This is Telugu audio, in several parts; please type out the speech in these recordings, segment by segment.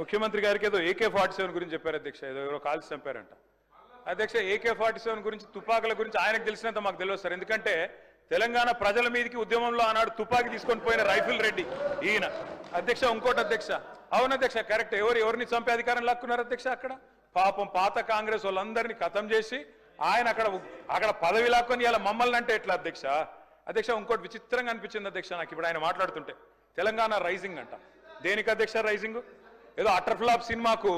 ముఖ్యమంత్రి గారికి ఏదో AK-47 గురించి చెప్పారు అధ్యక్ష, ఏదో కాల్చి చంపారంట అధ్యక్ష. AK-47 గురించి తుపాకుల గురించి ఆయనకు తెలిసినంత మాకు తెలియదు సార్. ఎందుకంటే తెలంగాణ ప్రజల మీదకి ఉద్యమంలో ఆనాడు తుపాకి తీసుకొని పోయిన రైఫిల్ రెడ్డి ఈయన అధ్యక్ష. ఇంకోటి అధ్యక్ష, అవును అధ్యక్ష కరెక్ట్, ఎవరిని చంపే అధికారం లాక్కున్నారు అధ్యక్ష. అక్కడ పాపం పాత కాంగ్రెస్ వాళ్ళందరినీ ఖతం చేసి ఆయన అక్కడ పదవి లాక్కొని ఇలా మమ్మల్ని అంటే ఎట్లా అధ్యక్ష. అధ్యక్ష ఇంకోటి విచిత్రంగా అనిపించింది అధ్యక్ష నాకు ఇప్పుడు ఆయన మాట్లాడుతుంటే, తెలంగాణ రైజింగ్ అంట. దేనికి అధ్యక్ష రైజింగ్? ఏదో అట్టర్ఫ్లాప్ సినిమాకు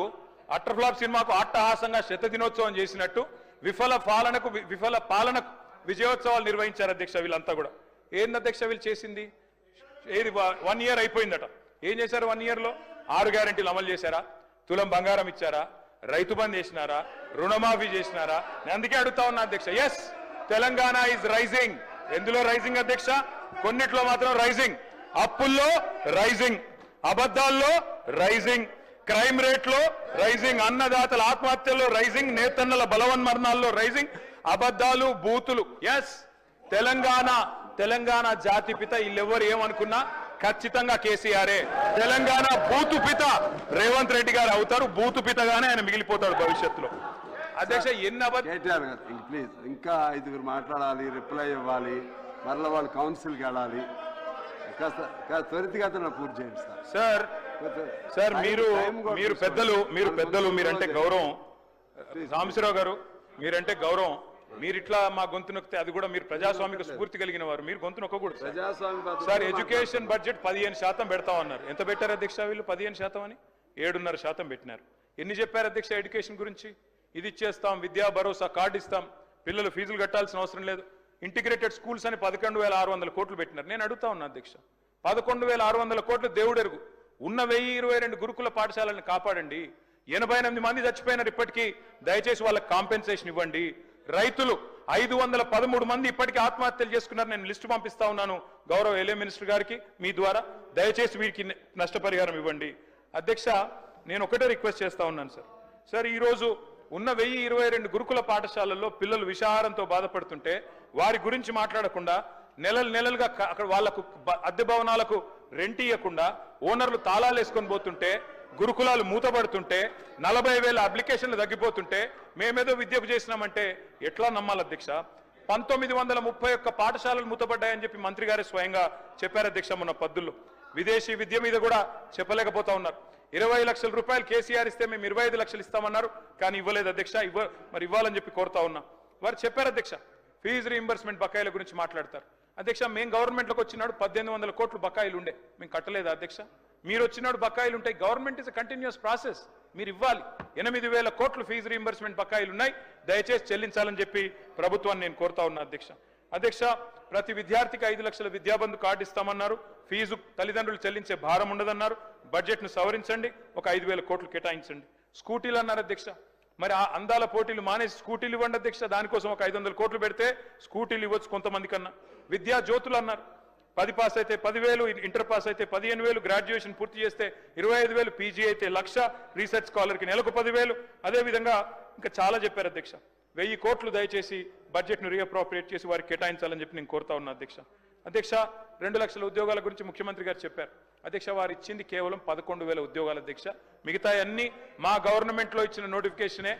అట్టహాసంగా శత దినోత్సవం చేసినట్టు విఫల పాలనకు విజయోత్సవాలు నిర్వహించారు అధ్యక్ష. వీళ్ళంతా కూడా ఏంది అధ్యక్ష వీళ్ళు చేసింది? ఏది 1 year అయిపోయిందట. ఏం చేశారు 1 year లో? 6 గ్యారెంటీలు అమలు చేశారా? తులం బంగారం ఇచ్చారా? రైతు బంద్ చేసినారా? రుణమాఫీ చేసినారా? నేను అందుకే అడుగుతా ఉన్నా అధ్యక్ష. Yes, Telangana is rising. ఎందులో రైజింగ్ అధ్యక్ష? కొన్నిట్లో మాత్రం రైజింగ్. అప్పుల్లో రైజింగ్, అబద్ధాల్లో రైజింగ్, క్రైమ్ రేట్ లో రైజింగ్, అన్నదాతల ఆత్మహత్యల్లో రైజింగ్, నేతన్నల బలవన్మరణాల్లో రైజింగ్, అబద్ధాలు బూతులు. ఎస్, తెలంగాణ జాతిపిత వీళ్ళెవరు ఏమనుకున్నా ఖచ్చితంగా కేసీఆరే. తెలంగాణ బూతు పిత రేవంత్ రెడ్డి గారు అవుతారు. బూతు పితగానే ఆయన మిగిలిపోతాడు భవిష్యత్తులో. అధ్యక్ష ప్లీజ్ ఇంకా 5 మాట్లాడాలి, రిప్లై ఇవ్వాలి, మరలా వాళ్ళు కౌన్సిల్కి వెళ్ళాలి. త్వరితగతిన పూర్తి చేయండి సార్. సార్ మీరు పెద్దలు మీరంటే గౌరవం. రామేశ్వరరావు గారు మీరంటే గౌరవం. మీరు ఇట్లా మా గొంతు నొక్కితే అది కూడా మీరు ప్రజాస్వామిక స్ఫూర్తి కలిగిన వారు, మీరు గొంతు నొక్కకూడదు సార్. Education budget 15% పెడతామన్నారు. ఎంత పెట్టారు అధ్యక్ష వీళ్ళు? 15% అని 7.5% పెట్టినారు. ఎన్ని చెప్పారు అధ్యక్ష ఎడ్యుకేషన్ గురించి? ఇది ఇచ్చేస్తాం, విద్యా భరోసా కార్డు ఇస్తాం, పిల్లలు ఫీజులు కట్టాల్సిన అవసరం లేదు, ఇంటిగ్రేటెడ్ స్కూల్స్ అని 11,600 కోట్లు పెట్టినారు. నేను అడుగుతా ఉన్నా అధ్యక్ష, 11,600 కోట్లు దేవుడెరుగు. ఉన్న 1022 గురుకుల పాఠశాలను కాపాడండి. 88 మంది చచ్చిపోయినారు ఇప్పటికీ, దయచేసి వాళ్ళకి కాంపెన్సేషన్ ఇవ్వండి. రైతులు 513 మంది ఇప్పటికీ ఆత్మహత్యలు చేసుకున్నారు. నేను లిస్టు పంపిస్తా ఉన్నాను గౌరవ ఎల్ఏ మినిస్టర్ గారికి మీ ద్వారా. దయచేసి వీరికి నష్టపరిహారం ఇవ్వండి. అధ్యక్ష నేను ఒకటే రిక్వెస్ట్ చేస్తా ఉన్నాను సార్. ఈరోజు ఉన్న 1022 గురుకుల పాఠశాలల్లో పిల్లలు విషాహారంతో బాధపడుతుంటే వారి గురించి మాట్లాడకుండా, నెలలుగా అక్కడ వాళ్లకు అద్దె భవనాలకు రెంట్ ఇవ్వకుండా ఓనర్లు తాళాలు వేసుకొని పోతుంటే, గురుకులాలు మూతపడుతుంటే, 40,000 అప్లికేషన్లు తగ్గిపోతుంటే మేమేదో విద్యకు చేసినామంటే ఎట్లా నమ్మాలి అధ్యక్ష? 1931 పాఠశాలలు మూతపడ్డాయని చెప్పి మంత్రి గారే స్వయంగా చెప్పారు అధ్యక్ష మొన్న పద్దుల్లో. విదేశీ విద్య మీద కూడా చెప్పలేకపోతా ఉన్నారు. 20 లక్షల రూపాయలు కేసీఆర్ ఇస్తే మేము 25 లక్షలు ఇస్తామన్నారు, కానీ ఇవ్వలేదు అధ్యక్ష. మరి ఇవ్వాలని చెప్పి కోరుతా ఉన్నా. వారు చెప్పారు అధ్యక్ష ఫీజు రీయింబర్స్మెంట్ బకాయిల గురించి మాట్లాడతారు. అధ్యక్ష మేము గవర్నమెంట్లోకి వచ్చినాడు 1800 కోట్లు బకాయిలు ఉండే, మేము కట్టలేదు అధ్యక్ష. మీరు వచ్చినాడు బకాయిలు ఉంటాయి. Government is a continuous process, మీరు ఇవ్వాలి. 8,000 కోట్లు ఫీజు రీయింబర్స్మెంట్ బకాయిలు ఉన్నాయి, దయచేసి చెల్లించాలని చెప్పి ప్రభుత్వాన్ని నేను కోరుతా ఉన్నా అధ్యక్ష. ప్రతి విద్యార్థికి 5 లక్షల విద్యాబంధు కార్డు ఇస్తామన్నారు. ఫీజు తల్లిదండ్రులు చెల్లించే భారం ఉండదన్నారు. బడ్జెట్ను సవరించండి, ఒక 5,000 కోట్లు కేటాయించండి. స్కూటీలు అన్నారు అధ్యక్ష. మరి ఆ అందాల పోటీలు మానేసి స్కూటీలు ఇవ్వండి అధ్యక్ష. దానికోసం ఒక 500 కోట్లు పెడితే స్కూటీలు ఇవ్వచ్చు కొంతమంది కన్నా. విద్యా జ్యోతులు అన్నారు. 10 పాస్ అయితే 10,000, ఇంటర్ పాస్ అయితే 15,000, గ్రాడ్యుయేషన్ పూర్తి చేస్తే 25,000, పీజీ అయితే 1,00,000, రీసెర్చ్ స్కాలర్కి నెలకు 10,000. అదేవిధంగా ఇంకా చాలా చెప్పారు అధ్యక్ష. 1000 కోట్లు దయచేసి బడ్జెట్ను రీఅప్రోప్రియేట్ చేసి వారికి కేటాయించాలని చెప్పి నేను కోరుతా ఉన్నా అధ్యక్ష. 2 లక్షల ఉద్యోగాల గురించి ముఖ్యమంత్రి గారు చెప్పారు అధ్యక్ష. వారు ఇచ్చింది కేవలం 11,000 ఉద్యోగాలు అధ్యక్ష. మిగతా అన్ని మా గవర్నమెంట్లో ఇచ్చిన నోటిఫికేషనే.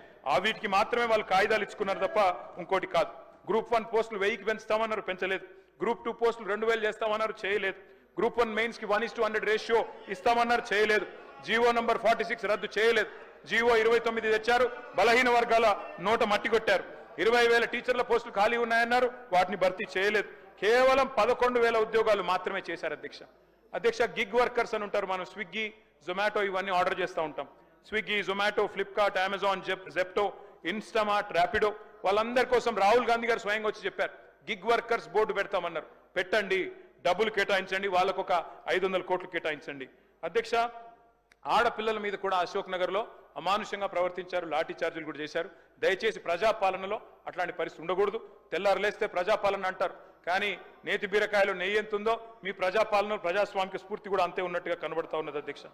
వీటికి మాత్రమే వాళ్ళు కాయిదాలు ఇచ్చుకున్నారు తప్ప ఇంకోటి కాదు. గ్రూప్ 1 పోస్టులు 1000కి పెంచుతామన్నారు, పెంచలేదు. గ్రూప్ 2 పోస్టులు 2,000 చేస్తామన్నారు, చేయలేదు. గ్రూప్ 1 మెయిన్స్ కి 1:100 రేషియో ఇస్తామన్నారు, చేయలేదు. జీవో నంబర్ 46 రద్దు చేయలేదు. జీవో 29 తెచ్చారు, బలహీన వర్గాల నోట మట్టి కొట్టారు. 20,000 టీచర్ల పోస్టులు ఖాళీ ఉన్నాయన్నారు, వాటిని భర్తీ చేయలేదు. కేవలం 11,000 ఉద్యోగాలు మాత్రమే చేశారు అధ్యక్ష. గిగ్ వర్కర్స్ అని ఉంటారు. మనం స్విగ్గీ, జొమాటో ఇవన్నీ ఆర్డర్ చేస్తూ ఉంటాం. Swiggy, Zomato, Flipkart, Amazon, Zepto, Instamart, Rapido, వాళ్ళందరి కోసం రాహుల్ గాంధీ గారు స్వయంగా వచ్చి చెప్పారు. గిగ్ వర్కర్స్ బోర్డు పెడతామన్నారు, పెట్టండి, డబ్బులు కేటాయించండి, వాళ్ళకు ఒక 500 కోట్లు కేటాయించండి అధ్యక్ష. ఆడపిల్లల మీద కూడా అశోక్ నగర్లో అమానుషంగా ప్రవర్తించారు, లాఠీ చార్జీలు కూడా చేశారు. దయచేసి ప్రజాపాలనలో అట్లాంటి పరిస్థితి ఉండకూడదు. తెల్లారు లేస్తే ప్రజాపాలన అంటారు, కానీ నేతి బీరకాయలో నెయ్యి ఎంత ఉందో మీ ప్రజాపాలన, ప్రజాస్వామిక స్ఫూర్తి కూడా అంతే ఉన్నట్టుగా కనబడతా ఉన్నది అధ్యక్ష.